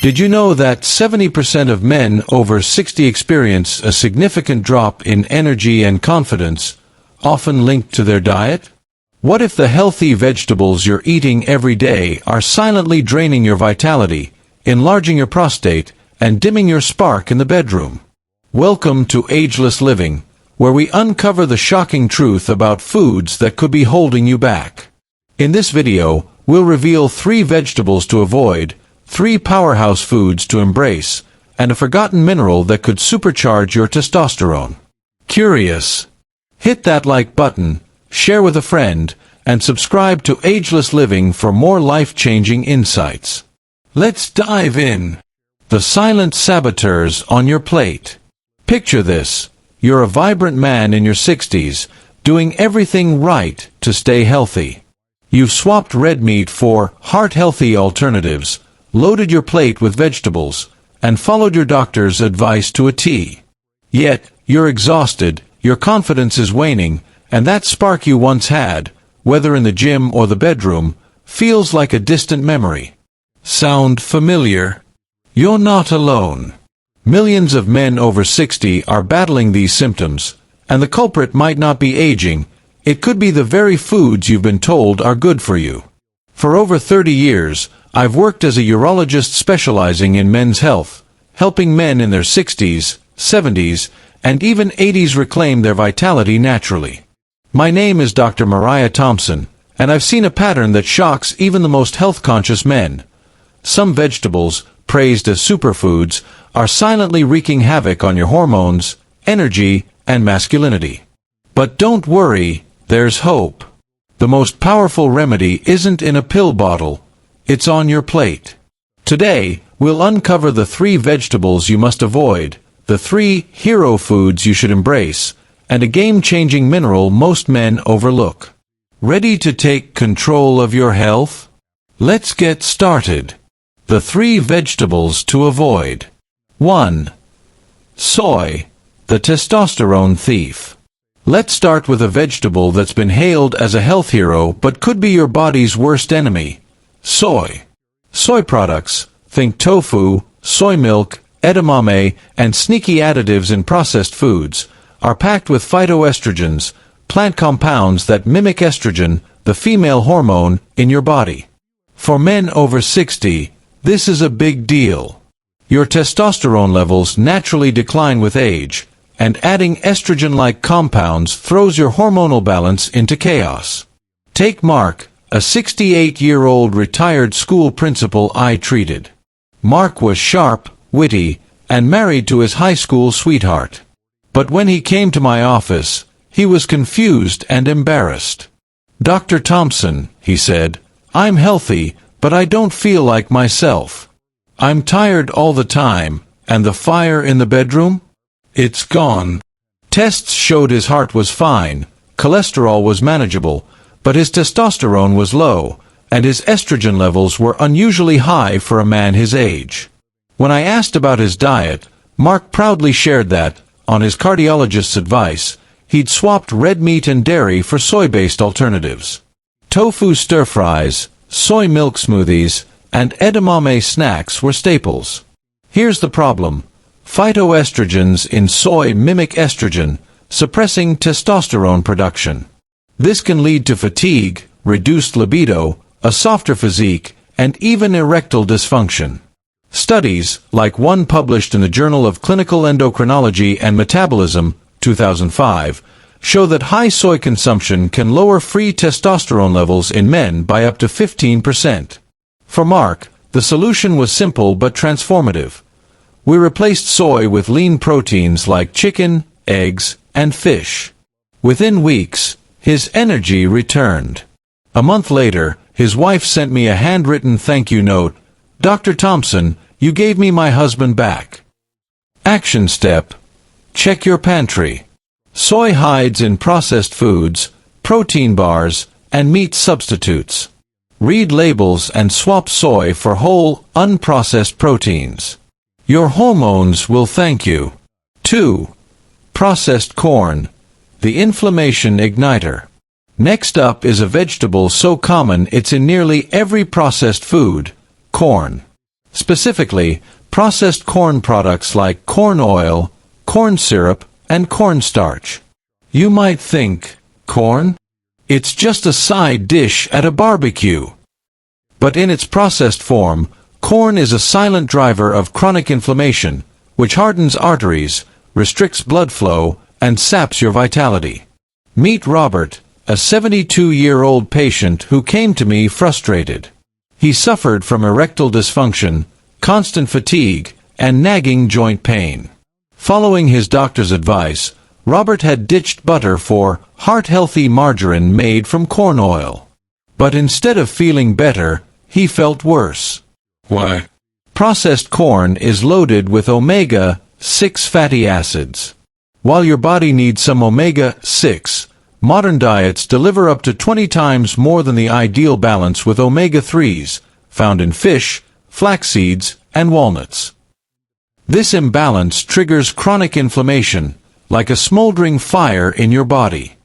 Did you know that 70% of men over 60 experience a significant drop in energy and confidence, often linked to their diet? What if the healthy vegetables you're eating every day are silently draining your vitality, enlarging your prostate, and dimming your spark in the bedroom? Welcome to Ageless Living, where we uncover the shocking truth about foods that could be holding you back. In this video, we'll reveal 3 vegetables to avoid, 3 powerhouse foods to embrace, and a forgotten mineral that could supercharge your testosterone. Curious? Hit that like button, share with a friend, and subscribe to Ageless Living for more life-changing insights. Let's dive in. The silent saboteurs on your plate. Picture this. You're a vibrant man in your 60s, doing everything right to stay healthy. You've swapped red meat for heart-healthy alternatives, loaded your plate with vegetables, and followed your doctor's advice to a T. Yet, you're exhausted, your confidence is waning, and that spark you once had, whether in the gym or the bedroom, feels like a distant memory. Sound familiar? You're not alone. Millions of men over 60 are battling these symptoms, and the culprit might not be aging, it could be the very foods you've been told are good for you. For over 30 years, I've worked as a urologist specializing in men's health, helping men in their 60s, 70s, and even 80s reclaim their vitality naturally. My name is Dr. Mariah Thompson, and I've seen a pattern that shocks even the most health-conscious men. Some vegetables, praised as superfoods, are silently wreaking havoc on your hormones, energy, and masculinity. But don't worry, there's hope. The most powerful remedy isn't in a pill bottle, it's on your plate. Today, we'll uncover the 3 vegetables you must avoid, the 3 hero foods you should embrace, and a game-changing mineral most men overlook. Ready to take control of your health? Let's get started. The 3 vegetables to avoid. 1. Soy, the testosterone thief. Let's start with a vegetable that's been hailed as a health hero but could be your body's worst enemy. Soy. Soy products, think tofu, soy milk, edamame, and sneaky additives in processed foods, are packed with phytoestrogens, plant compounds that mimic estrogen, the female hormone, in your body. For men over 60, this is a big deal. Your testosterone levels naturally decline with age, and adding estrogen-like compounds throws your hormonal balance into chaos. Take Mark, a 68-year-old retired school principal I treated. Mark was sharp, witty, and married to his high school sweetheart. But when he came to my office, he was confused and embarrassed. "Dr. Thompson," he said, "I'm healthy, but I don't feel like myself. I'm tired all the time, and the fire in the bedroom? It's gone." Tests showed his heart was fine, cholesterol was manageable, but his testosterone was low, and his estrogen levels were unusually high for a man his age. When I asked about his diet, Mark proudly shared that, on his cardiologist's advice, he'd swapped red meat and dairy for soy-based alternatives. Tofu stir-fries, soy milk smoothies, and edamame snacks were staples. Here's the problem. Phytoestrogens in soy mimic estrogen, suppressing testosterone production. This can lead to fatigue, reduced libido, a softer physique, and even erectile dysfunction. Studies, like one published in the Journal of Clinical Endocrinology and Metabolism, 2005, show that high soy consumption can lower free testosterone levels in men by up to 15%. For Mark, the solution was simple but transformative. We replaced soy with lean proteins like chicken, eggs, and fish. Within weeks, his energy returned. A month later, his wife sent me a handwritten thank you note. "Dr. Thompson, you gave me my husband back." Action step. Check your pantry. Soy hides in processed foods, protein bars, and meat substitutes. Read labels and swap soy for whole, unprocessed proteins. Your hormones will thank you. 2. Processed corn, the inflammation igniter. Next up is a vegetable so common it's in nearly every processed food, corn. Specifically, processed corn products like corn oil, corn syrup, and cornstarch. You might think, corn? It's just a side dish at a barbecue. But in its processed form, corn is a silent driver of chronic inflammation, which hardens arteries, restricts blood flow, and saps your vitality. Meet Robert, a 72-year-old patient who came to me frustrated. He suffered from erectile dysfunction, constant fatigue, and nagging joint pain. Following his doctor's advice, Robert had ditched butter for heart-healthy margarine made from corn oil. But instead of feeling better, he felt worse. Why? Processed corn is loaded with omega-6 fatty acids. While your body needs some omega-6, modern diets deliver up to 20 times more than the ideal balance with omega-3s, found in fish, flax seeds, and walnuts. This imbalance triggers chronic inflammation, like a smoldering fire in your body.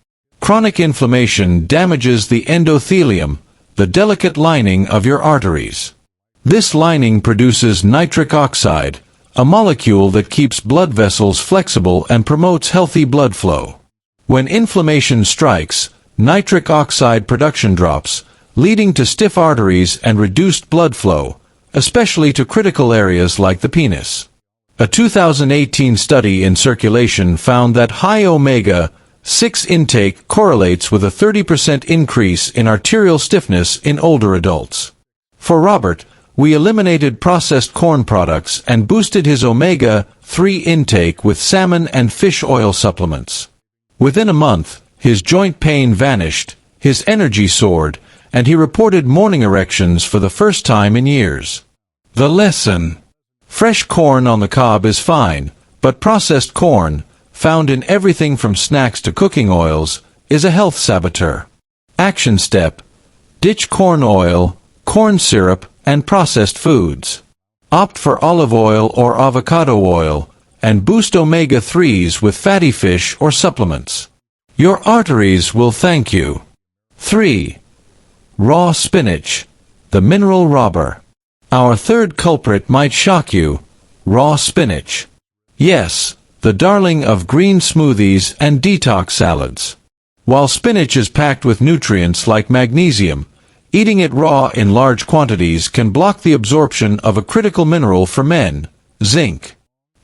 Chronic inflammation damages the endothelium, the delicate lining of your arteries. This lining produces nitric oxide, a molecule that keeps blood vessels flexible and promotes healthy blood flow. When inflammation strikes, nitric oxide production drops, leading to stiff arteries and reduced blood flow, especially to critical areas like the penis. A 2018 study in Circulation found that high omega-6 intake correlates with a 30% increase in arterial stiffness in older adults. For Robert, we eliminated processed corn products and boosted his omega-3 intake with salmon and fish oil supplements. Within a month, his joint pain vanished, his energy soared, and he reported morning erections for the first time in years. The lesson: fresh corn on the cob is fine, but processed corn, found in everything from snacks to cooking oils, is a health saboteur. Action step: ditch corn oil, corn syrup, and processed foods. Opt for olive oil or avocado oil, and boost omega-3s with fatty fish or supplements. Your arteries will thank you. 3. Raw spinach, the mineral robber. Our third culprit might shock you: raw spinach. Yes, the darling of green smoothies and detox salads. While spinach is packed with nutrients like magnesium, eating it raw in large quantities can block the absorption of a critical mineral for men: zinc.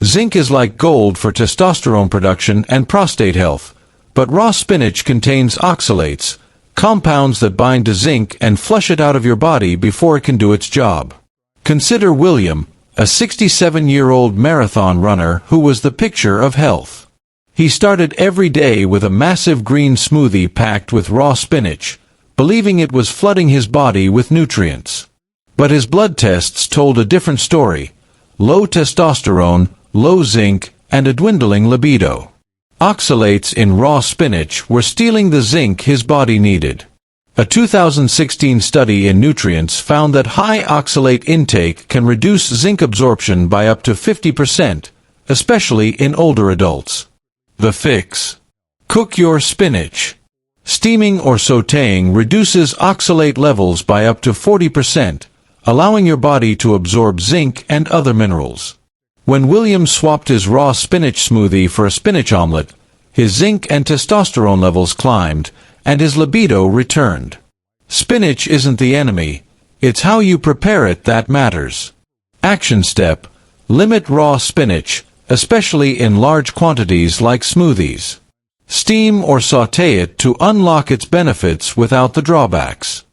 Zinc is like gold for testosterone production and prostate health, but raw spinach contains oxalates, compounds that bind to zinc and flush it out of your body before it can do its job. Consider William, a 67-year-old marathon runner who was the picture of health. He started every day with a massive green smoothie packed with raw spinach, believing it was flooding his body with nutrients. But his blood tests told a different story: low testosterone, low zinc, and a dwindling libido. Oxalates in raw spinach were stealing the zinc his body needed. A 2016 study in Nutrients found that high oxalate intake can reduce zinc absorption by up to 50%, especially in older adults. The fix: cook your spinach. Steaming or sautéing reduces oxalate levels by up to 40%, allowing your body to absorb zinc and other minerals. When William swapped his raw spinach smoothie for a spinach omelet, his zinc and testosterone levels climbed, and his libido returned. Spinach isn't the enemy, it's how you prepare it that matters. Action step: limit raw spinach, especially in large quantities like smoothies. Steam or sauté it to unlock its benefits without the drawbacks.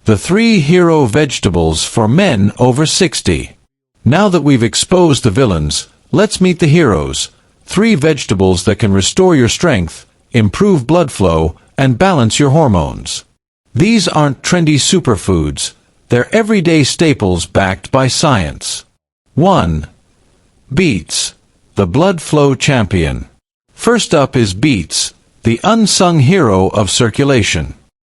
The 3 hero vegetables for men over 60. Now that we've exposed the villains, let's meet the heroes: 3 vegetables that can restore your strength, improve blood flow, and balance your hormones. These aren't trendy superfoods, they're everyday staples backed by science. 1. Beets, the blood flow champion. First up is beets, the unsung hero of circulation.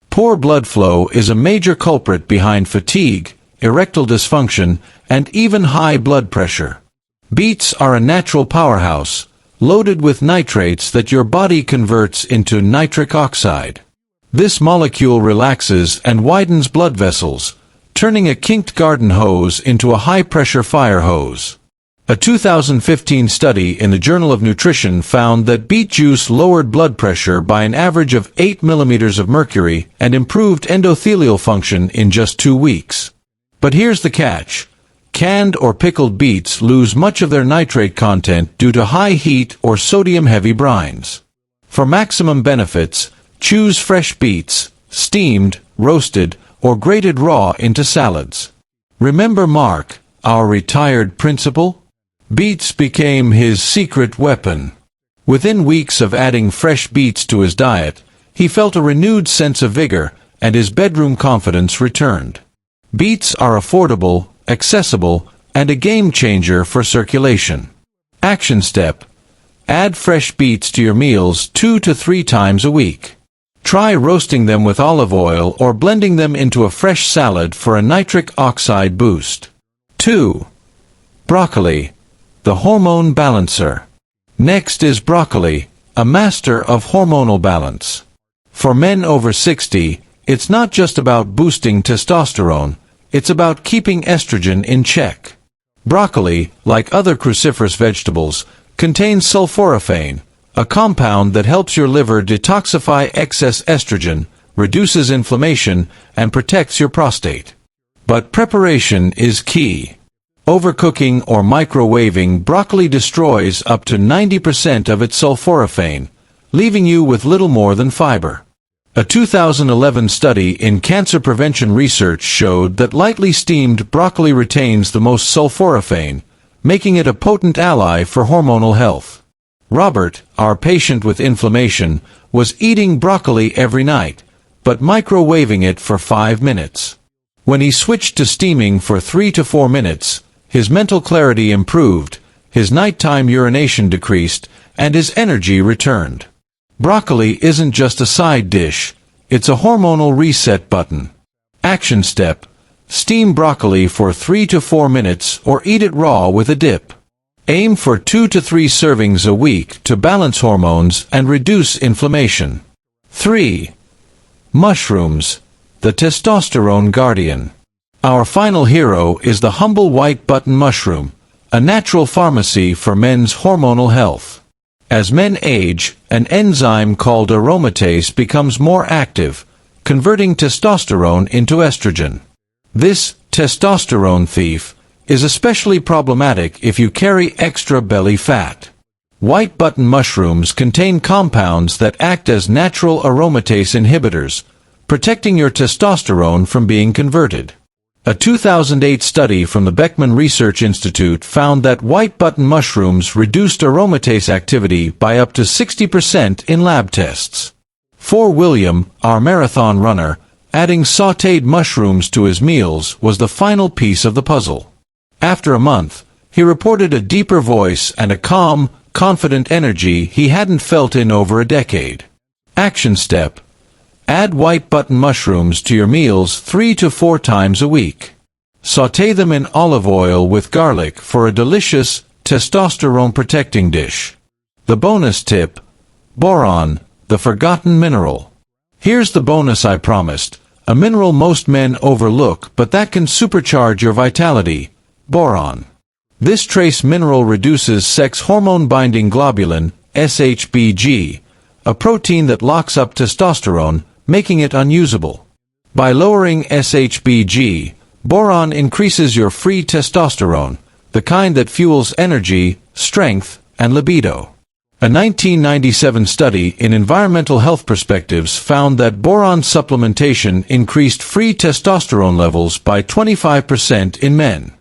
Poor blood flow is a major culprit behind fatigue, erectile dysfunction, and even high blood pressure. Beets are a natural powerhouse, loaded with nitrates that your body converts into nitric oxide. This molecule relaxes and widens blood vessels, turning a kinked garden hose into a high-pressure fire hose. A 2015 study in the Journal of Nutrition found that beet juice lowered blood pressure by an average of 8 millimeters of mercury and improved endothelial function in just 2 weeks. But here's the catch. Canned or pickled beets lose much of their nitrate content due to high heat or sodium-heavy brines. For maximum benefits, choose fresh beets, steamed, roasted, or grated raw into salads. Remember Mark, our retired principal? Beets became his secret weapon. Within weeks of adding fresh beets to his diet, he felt a renewed sense of vigor, and his bedroom confidence returned. Beets are affordable, accessible, and a game-changer for circulation. Action step: add fresh beets to your meals 2 to 3 times a week. Try roasting them with olive oil or blending them into a fresh salad for a nitric oxide boost. 2. Broccoli, the hormone balancer. Next is broccoli, a master of hormonal balance. For men over 60, it's not just about boosting testosterone, it's about keeping estrogen in check. Broccoli, like other cruciferous vegetables, contains sulforaphane, a compound that helps your liver detoxify excess estrogen, reduces inflammation, and protects your prostate. But preparation is key. Overcooking or microwaving broccoli destroys up to 90% of its sulforaphane, leaving you with little more than fiber. A 2011 study in cancer prevention research showed that lightly steamed broccoli retains the most sulforaphane, making it a potent ally for hormonal health. Robert, our patient with inflammation, was eating broccoli every night, but microwaving it for 5 minutes. When he switched to steaming for 3 to 4 minutes, his mental clarity improved, his nighttime urination decreased, and his energy returned. Broccoli isn't just a side dish, it's a hormonal reset button. Action step: steam broccoli for 3 to 4 minutes or eat it raw with a dip. Aim for 2 to 3 servings a week to balance hormones and reduce inflammation. 3. Mushrooms, the testosterone guardian. Our final hero is the humble white button mushroom, a natural pharmacy for men's hormonal health. As men age, an enzyme called aromatase becomes more active, converting testosterone into estrogen. This testosterone thief is especially problematic if you carry extra belly fat. White button mushrooms contain compounds that act as natural aromatase inhibitors, protecting your testosterone from being converted. A 2008 study from the Beckman Research Institute found that white button mushrooms reduced aromatase activity by up to 60% in lab tests. For William, our marathon runner, adding sautéed mushrooms to his meals was the final piece of the puzzle. After a month, he reported a deeper voice and a calm, confident energy he hadn't felt in over a decade. Action step: add white button mushrooms to your meals 3 to 4 times a week. Sauté them in olive oil with garlic for a delicious, testosterone-protecting dish. The bonus tip: boron, the forgotten mineral. Here's the bonus I promised, a mineral most men overlook but that can supercharge your vitality: boron. This trace mineral reduces sex hormone-binding globulin, SHBG, a protein that locks up testosterone, making it unusable. By lowering SHBG, boron increases your free testosterone, the kind that fuels energy, strength, and libido. A 1997 study in Environmental Health Perspectives found that boron supplementation increased free testosterone levels by 25% in men.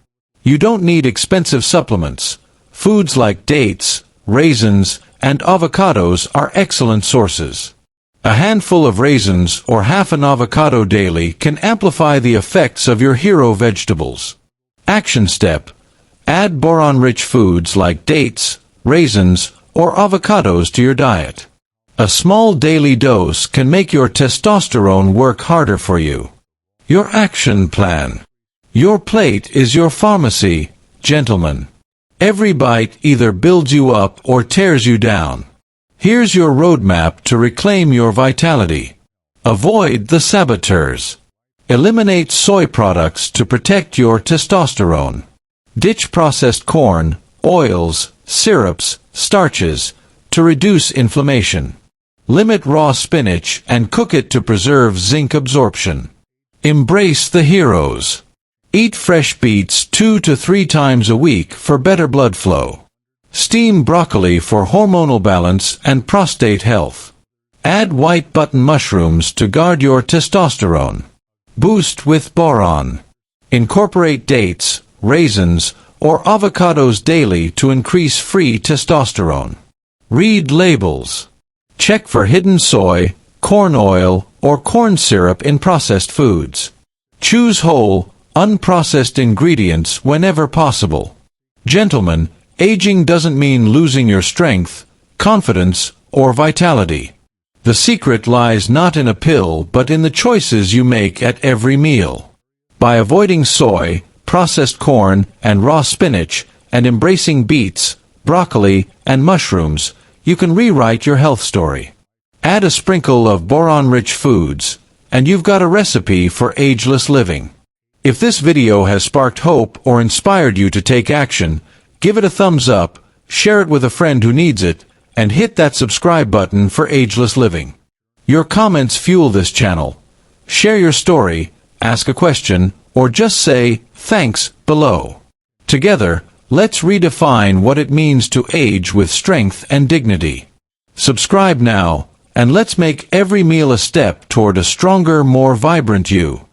You don't need expensive supplements. Foods like dates, raisins, and avocados are excellent sources. A handful of raisins or half an avocado daily can amplify the effects of your hero vegetables. Action step: add boron-rich foods like dates, raisins, or avocados to your diet. A small daily dose can make your testosterone work harder for you. Your action plan. Your plate is your pharmacy, gentlemen. Every bite either builds you up or tears you down. Here's your roadmap to reclaim your vitality. Avoid the saboteurs. Eliminate soy products to protect your testosterone. Ditch processed corn, oils, syrups, starches, to reduce inflammation. Limit raw spinach and cook it to preserve zinc absorption. Embrace the heroes. Eat fresh beets 2 to 3 times a week for better blood flow. Steam broccoli for hormonal balance and prostate health. Add white button mushrooms to guard your testosterone. Boost with boron. Incorporate dates, raisins, or avocados daily to increase free testosterone. Read labels. Check for hidden soy, corn oil, or corn syrup in processed foods. Choose whole, unprocessed ingredients whenever possible. Gentlemen, aging doesn't mean losing your strength, confidence, or vitality. The secret lies not in a pill but in the choices you make at every meal. By avoiding soy, processed corn, and raw spinach, and embracing beets, broccoli, and mushrooms, you can rewrite your health story. Add a sprinkle of boron-rich foods, and you've got a recipe for ageless living. If this video has sparked hope or inspired you to take action, give it a thumbs up, share it with a friend who needs it, and hit that subscribe button for Ageless Living. Your comments fuel this channel. Share your story, ask a question, or just say thanks below. Together, let's redefine what it means to age with strength and dignity. Subscribe now, and let's make every meal a step toward a stronger, more vibrant you.